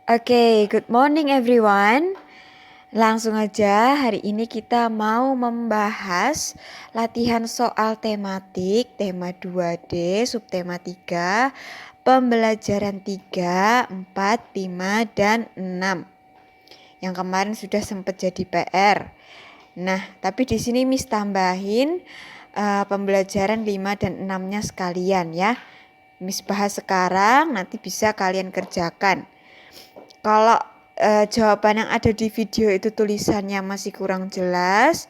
Oke, good morning everyone. Langsung aja, hari ini kita mau membahas latihan soal tematik, tema 2D, subtema 3, pembelajaran 3, 4, 5, dan 6. Yang kemarin sudah sempat jadi PR. Nah, tapi di sini Miss tambahin pembelajaran 5 dan 6-nya sekalian ya. Miss bahas sekarang, nanti bisa kalian kerjakan. Kalau jawaban yang ada di video itu tulisannya masih kurang jelas,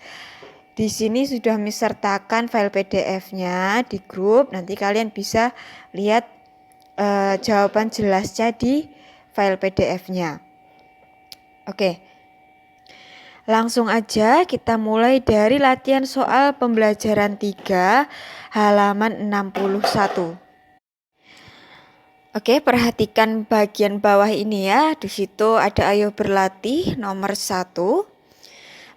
di sini sudah Miss sertakan file PDF-nya di grup. Nanti kalian bisa lihat jawaban jelasnya di file PDF-nya. Oke. Langsung aja kita mulai dari latihan soal pembelajaran 3 halaman 61. Oke, perhatikan bagian bawah ini ya. Di situ ada ayo berlatih nomor 1.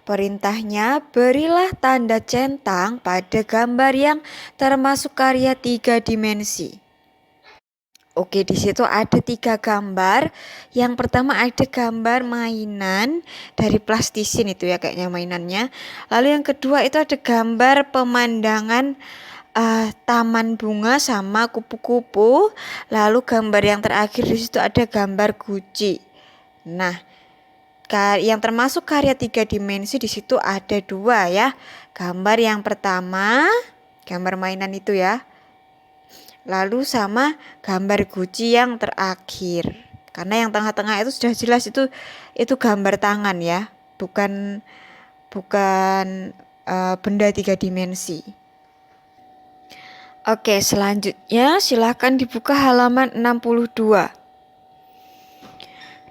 Perintahnya, berilah tanda centang pada gambar yang termasuk karya 3 dimensi. Oke, di situ ada 3 gambar. Yang pertama ada gambar mainan dari plastisin itu ya kayaknya mainannya. Lalu yang kedua itu ada gambar pemandangan taman bunga sama kupu-kupu. Lalu gambar yang terakhir di situ ada gambar guci. Nah, yang termasuk karya 3 dimensi di situ ada 2 ya. Gambar yang pertama, gambar mainan itu ya. Lalu sama gambar guci yang terakhir. Karena yang tengah-tengah itu sudah jelas itu gambar tangan ya, bukan benda 3 dimensi. Oke, selanjutnya silahkan dibuka halaman 62.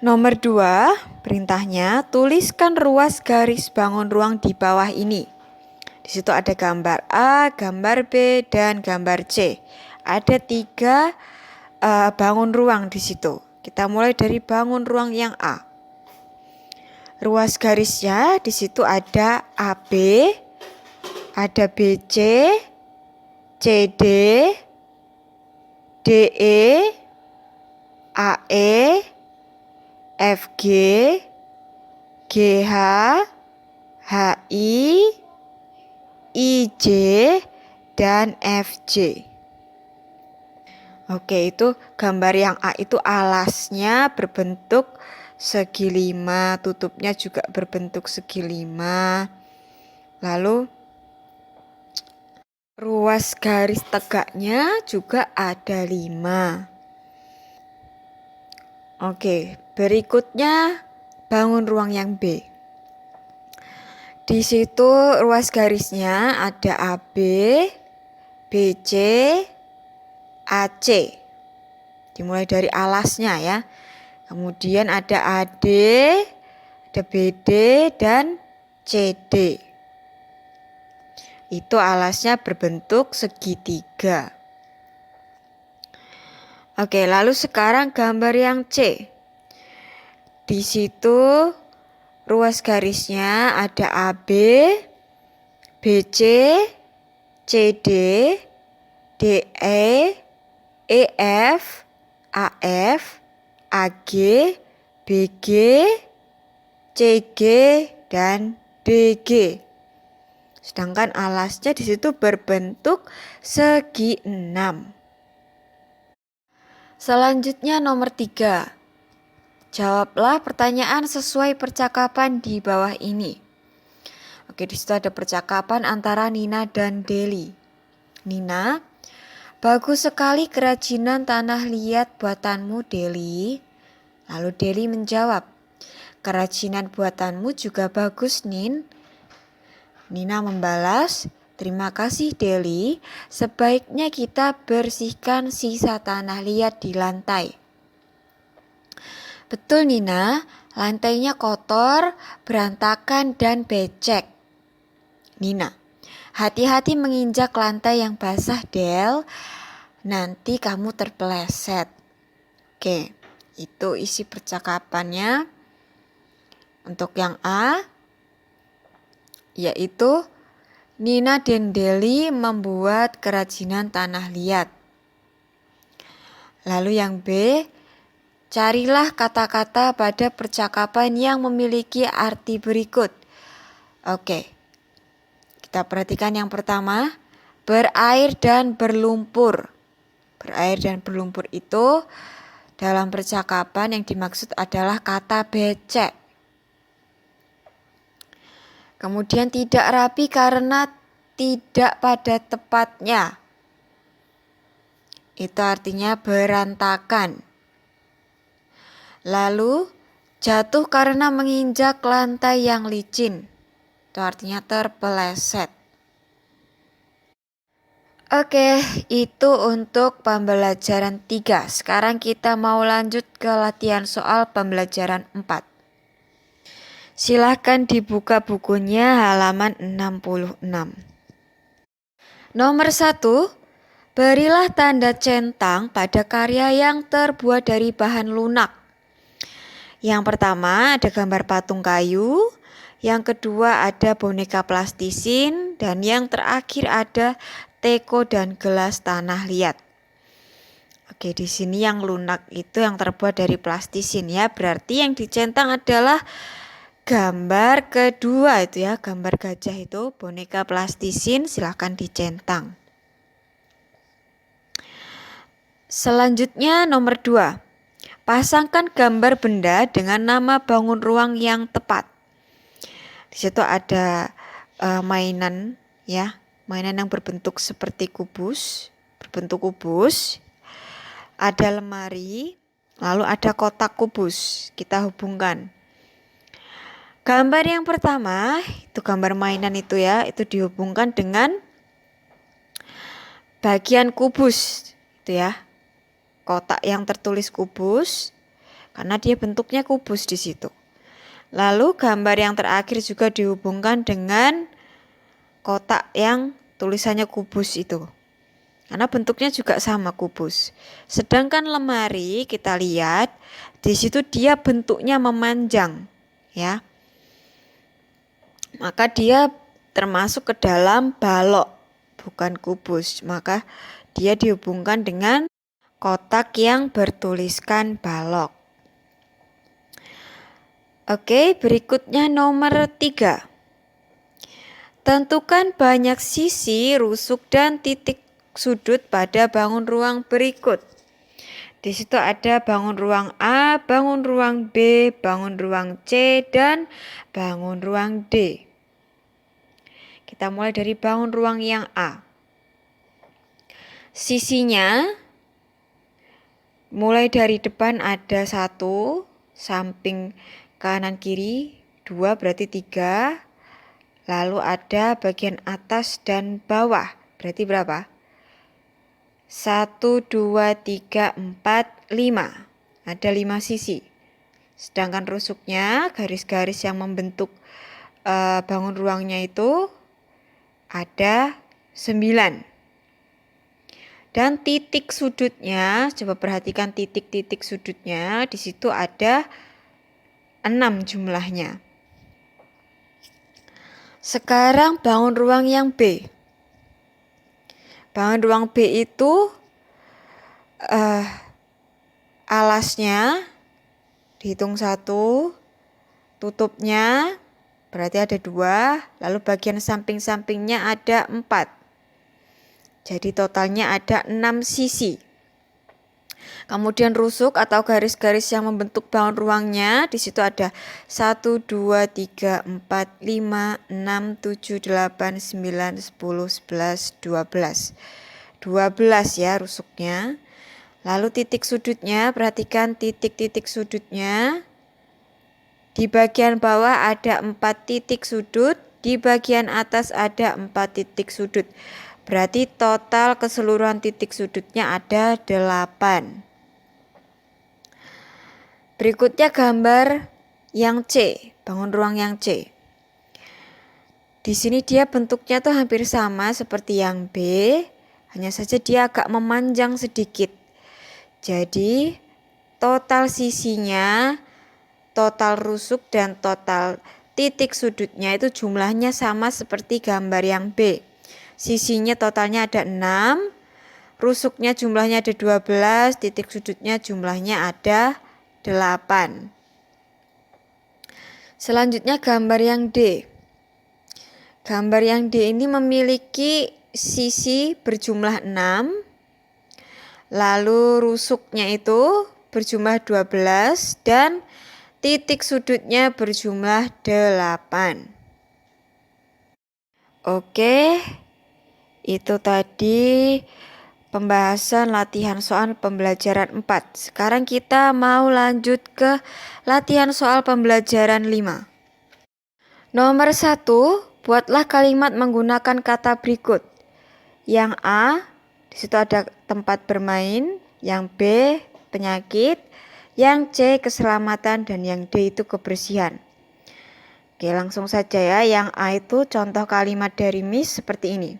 Nomor 2, perintahnya tuliskan ruas garis bangun ruang di bawah ini. Di situ ada gambar A, gambar B, dan gambar C. Ada 3 bangun ruang di situ. Kita mulai dari bangun ruang yang A. Ruas garisnya di situ ada AB, ada BC, CD, DE, AE, FG, GH, HI, IJ, dan FJ. Oke, itu gambar yang A itu alasnya berbentuk segi 5, tutupnya juga berbentuk segi 5. Lalu ruas garis tegaknya juga ada 5. Oke, berikutnya bangun ruang yang B. Di situ ruas garisnya ada AB, BC, AC. Dimulai dari alasnya ya. Kemudian ada AD, ada BD, dan CD. Itu alasnya berbentuk segitiga. Oke, lalu sekarang gambar yang C. Di situ ruas garisnya ada AB, BC, CD, DE, EF, AF, AG, BG, CG, dan DG. Sedangkan alasnya di situ berbentuk segi 6. Selanjutnya nomor 3. Jawablah pertanyaan sesuai percakapan di bawah ini. Oke, di situ ada percakapan antara Nina dan Deli. Nina, bagus sekali kerajinan tanah liat buatanmu, Deli. Lalu Deli menjawab, kerajinan buatanmu juga bagus, Nin. Nina membalas, terima kasih Deli, sebaiknya kita bersihkan sisa tanah liat di lantai. Betul Nina, lantainya kotor, berantakan, dan becek. Nina, hati-hati menginjak lantai yang basah Del, nanti kamu terpeleset. Oke, itu isi percakapannya. Untuk yang A, yaitu Nina dan Deli membuat kerajinan tanah liat. Lalu yang B, Carilah kata-kata pada percakapan yang memiliki arti berikut. Oke, kita perhatikan yang pertama, berair dan berlumpur. Berair dan berlumpur itu dalam percakapan yang dimaksud adalah kata becek. Kemudian tidak rapi karena tidak pada tempatnya. Itu artinya berantakan. Lalu jatuh karena menginjak lantai yang licin. Itu artinya terpeleset. Oke, itu untuk pembelajaran 3. Sekarang kita mau lanjut ke latihan soal pembelajaran 4. Silahkan dibuka bukunya halaman 66. Nomor 1, berilah tanda centang pada karya yang terbuat dari bahan lunak. Yang pertama ada gambar patung kayu, yang kedua ada boneka plastisin, dan yang terakhir ada teko dan gelas tanah liat. Oke, di sini yang lunak itu yang terbuat dari plastisin ya, berarti yang dicentang adalah gambar kedua itu ya, gambar gajah itu boneka plastisin, silahkan dicentang. Selanjutnya nomor 2. Pasangkan gambar benda dengan nama bangun ruang yang tepat. Di situ ada mainan ya, mainan yang berbentuk seperti kubus, berbentuk kubus. Ada lemari, lalu ada kotak kubus. Kita hubungkan. Gambar yang pertama, itu gambar mainan itu ya, itu dihubungkan dengan bagian kubus itu ya. Kotak yang tertulis kubus karena dia bentuknya kubus di situ. Lalu gambar yang terakhir juga dihubungkan dengan kotak yang tulisannya kubus itu. Karena bentuknya juga sama kubus. Sedangkan lemari kita lihat di situ dia bentuknya memanjang ya. Maka dia termasuk ke dalam balok bukan kubus. Maka dia dihubungkan dengan kotak yang bertuliskan balok. Oke, berikutnya nomor 3. Tentukan banyak sisi, rusuk, dan titik sudut pada bangun ruang berikut. Di situ ada bangun ruang A, bangun ruang B, bangun ruang C, dan bangun ruang D. Kita mulai dari bangun ruang yang A. Sisinya mulai dari depan ada 1, samping kanan kiri 2 berarti 3. Lalu ada bagian atas dan bawah berarti berapa? 1, 2, 3, 4, 5. Ada 5 sisi. Sedangkan rusuknya garis-garis yang membentuk bangun ruangnya itu ada 9. Dan titik sudutnya, coba perhatikan titik-titik sudutnya, di situ ada 6 jumlahnya. Sekarang bangun ruang yang B. Bangun ruang B itu alasnya dihitung 1, tutupnya berarti ada 2, lalu bagian samping-sampingnya ada 4. Jadi totalnya ada 6 sisi. Kemudian rusuk atau garis-garis yang membentuk bangun ruangnya, di situ ada 1, 2, 3, 4, 5, 6, 7, 8, 9, 10, 11, 12. 12 ya rusuknya. Lalu titik sudutnya, perhatikan titik-titik sudutnya. Di bagian bawah ada 4 titik sudut, di bagian atas ada 4 titik sudut. Berarti total keseluruhan titik sudutnya ada 8. Berikutnya gambar yang C, bangun ruang yang C. Di sini dia bentuknya tuh hampir sama seperti yang B, hanya saja dia agak memanjang sedikit. Jadi total sisinya, total rusuk dan total titik sudutnya itu jumlahnya sama seperti gambar yang B. Sisinya totalnya ada 6, rusuknya jumlahnya ada 12, titik sudutnya jumlahnya ada 8. Selanjutnya gambar yang D. Gambar yang D ini memiliki sisi berjumlah 6. Lalu rusuknya itu berjumlah 12 dan titik sudutnya berjumlah 8. Oke, itu tadi pembahasan latihan soal pembelajaran 4. Sekarang kita mau lanjut ke latihan soal pembelajaran 5. Nomor 1, buatlah kalimat menggunakan kata berikut. Yang A, di situ ada tempat bermain. Yang B, penyakit. Yang C, keselamatan. Dan yang D itu kebersihan. Oke, langsung saja ya. Yang A itu contoh kalimat dari Miss seperti ini.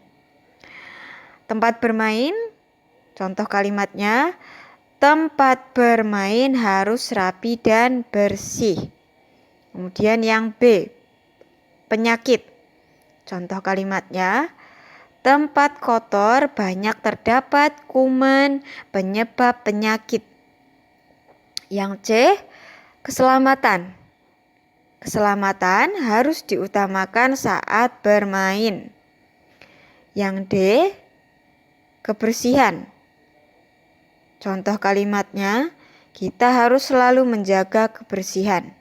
Tempat bermain, contoh kalimatnya, tempat bermain harus rapi dan bersih. Kemudian yang B, penyakit. Contoh kalimatnya, tempat kotor banyak terdapat kuman penyebab penyakit. Yang C, keselamatan. Keselamatan harus diutamakan saat bermain. Yang D, kebersihan. Contoh kalimatnya, kita harus selalu menjaga kebersihan.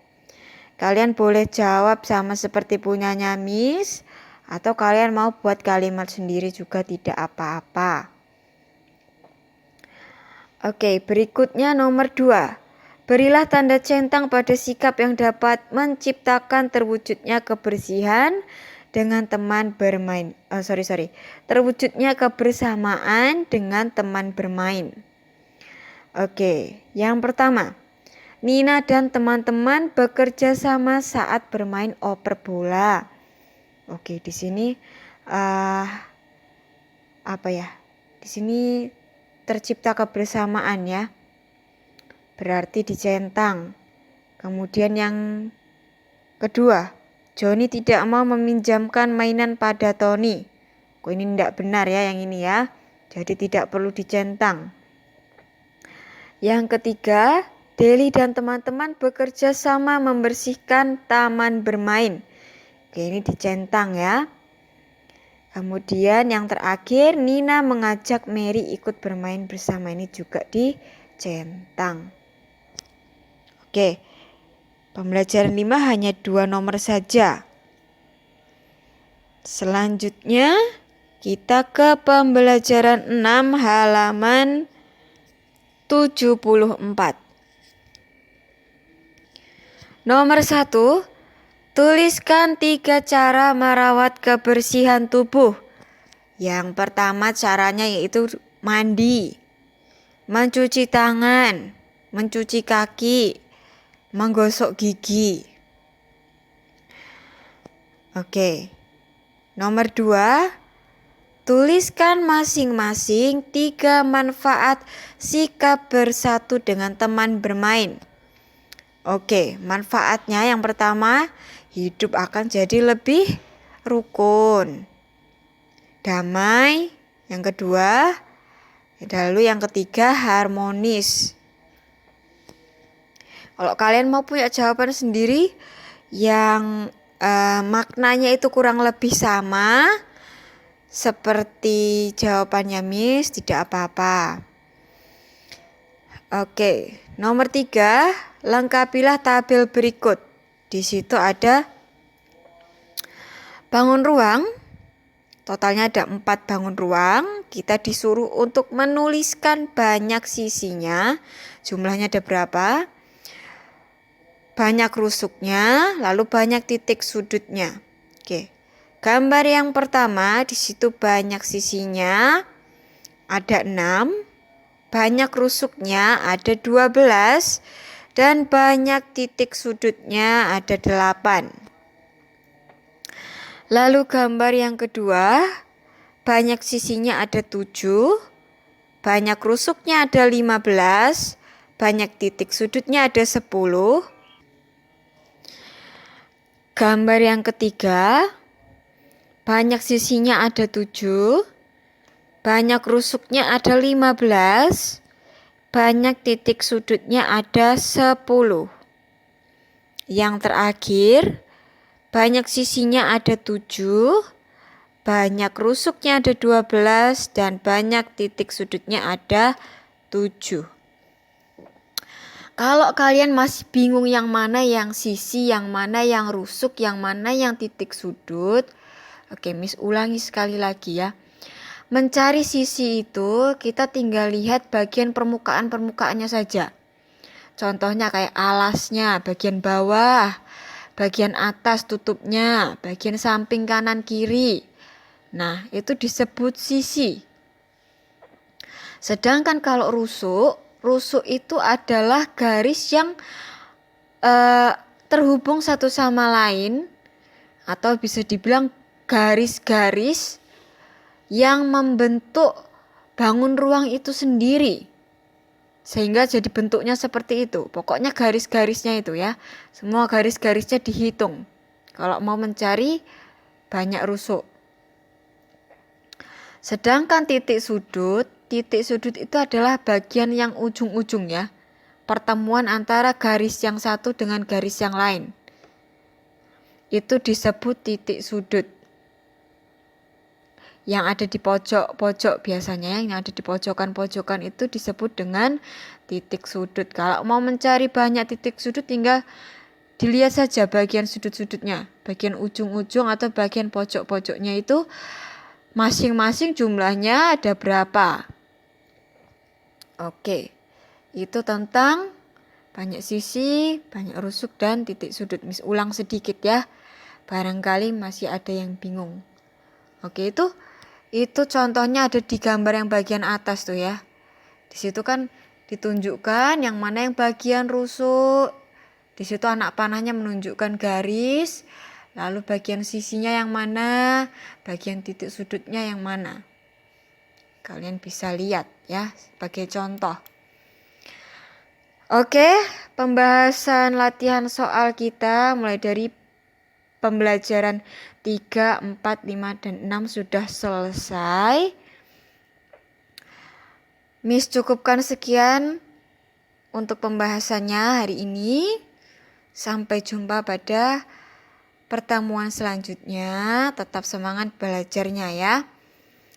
Kalian boleh jawab sama seperti punyanya Miss, atau kalian mau buat kalimat sendiri juga tidak apa-apa. Oke, berikutnya nomor 2. Berilah tanda centang pada sikap yang dapat menciptakan terwujudnya kebersihan dengan teman bermain. Terwujudnya kebersamaan dengan teman bermain. Oke, yang pertama. Nina dan teman-teman bekerja sama saat bermain oper bola. Oke, di sini Di sini tercipta kebersamaan ya. Berarti dicentang. Kemudian yang kedua, Joni tidak mau meminjamkan mainan pada Tony. Ini tidak benar ya yang ini ya. Jadi tidak perlu dicentang. Yang ketiga, Deli dan teman-teman bekerja sama membersihkan taman bermain. Oke, ini dicentang ya. Kemudian yang terakhir, Nina mengajak Mary ikut bermain bersama. Ini juga dicentang. Oke, pembelajaran 5 hanya 2 nomor saja. Selanjutnya kita ke pembelajaran 6 halaman 74. Nomor 1, tuliskan 3 cara merawat kebersihan tubuh. Yang pertama caranya yaitu mandi, mencuci tangan, mencuci kaki, menggosok gigi. Oke. Nomor 2, tuliskan masing-masing 3 manfaat sikap bersatu dengan teman bermain. Oke, manfaatnya yang pertama, hidup akan jadi lebih rukun, damai. Yang kedua, lalu yang ketiga harmonis. Kalau kalian mau punya jawaban sendiri yang maknanya itu kurang lebih sama seperti jawabannya Miss, tidak apa-apa. Oke, nomor 3, lengkapilah tabel berikut. Di situ ada bangun ruang. Totalnya ada 4 bangun ruang. Kita disuruh untuk menuliskan banyak sisinya. Jumlahnya ada berapa? Banyak rusuknya, lalu banyak titik sudutnya. Oke. Gambar yang pertama, di situ banyak sisinya ada 6, banyak rusuknya ada 12 dan banyak titik sudutnya ada 8. Lalu gambar yang kedua, banyak sisinya ada 7, banyak rusuknya ada 15, banyak titik sudutnya ada 10. Gambar yang ketiga, banyak sisinya ada 7, banyak rusuknya ada 15, banyak titik sudutnya ada 10. Yang terakhir, banyak sisinya ada 7, banyak rusuknya ada 12, dan banyak titik sudutnya ada 7. Kalau kalian masih bingung yang mana yang sisi, yang mana yang rusuk, yang mana yang titik sudut, oke, Miss ulangi sekali lagi ya. Mencari sisi itu kita tinggal lihat bagian permukaannya saja. Contohnya kayak alasnya, bagian bawah, bagian atas tutupnya, bagian samping kanan kiri. Nah, itu disebut sisi. Sedangkan kalau rusuk itu adalah garis yang terhubung satu sama lain, atau bisa dibilang garis-garis yang membentuk bangun ruang itu sendiri, sehingga jadi bentuknya seperti itu. Pokoknya garis-garisnya itu ya, semua garis-garisnya dihitung kalau mau mencari banyak rusuk. Sedangkan titik sudut itu adalah bagian yang ujung-ujung ya, pertemuan antara garis yang satu dengan garis yang lain. Itu disebut titik sudut. Yang ada di pojok-pojok biasanya, yang ada di pojokan-pojokan itu disebut dengan titik sudut. Kalau mau mencari banyak titik sudut, tinggal dilihat saja bagian sudut-sudutnya, bagian ujung-ujung atau bagian pojok-pojoknya itu masing-masing jumlahnya ada berapa. Oke, itu tentang banyak sisi, banyak rusuk, dan titik sudut. Miss ulang sedikit ya, barangkali masih ada yang bingung. Oke, itu contohnya ada di gambar yang bagian atas tuh ya. Di situ kan ditunjukkan yang mana yang bagian rusuk. Di situ anak panahnya menunjukkan garis, lalu bagian sisinya yang mana, bagian titik sudutnya yang mana. Kalian bisa lihat ya sebagai contoh. Oke, pembahasan latihan soal kita mulai dari pembelajaran 3, 4, 5, dan 6 sudah selesai. Miss cukupkan sekian untuk pembahasannya hari ini. Sampai jumpa pada pertemuan selanjutnya. Tetap semangat belajarnya ya.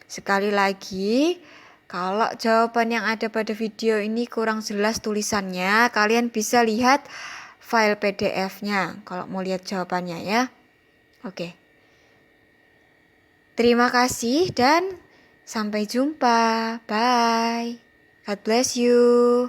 Sekali lagi, kalau jawaban yang ada pada video ini kurang jelas tulisannya, kalian bisa lihat file PDF-nya kalau mau lihat jawabannya ya. Oke. Terima kasih dan sampai jumpa. Bye. God bless you.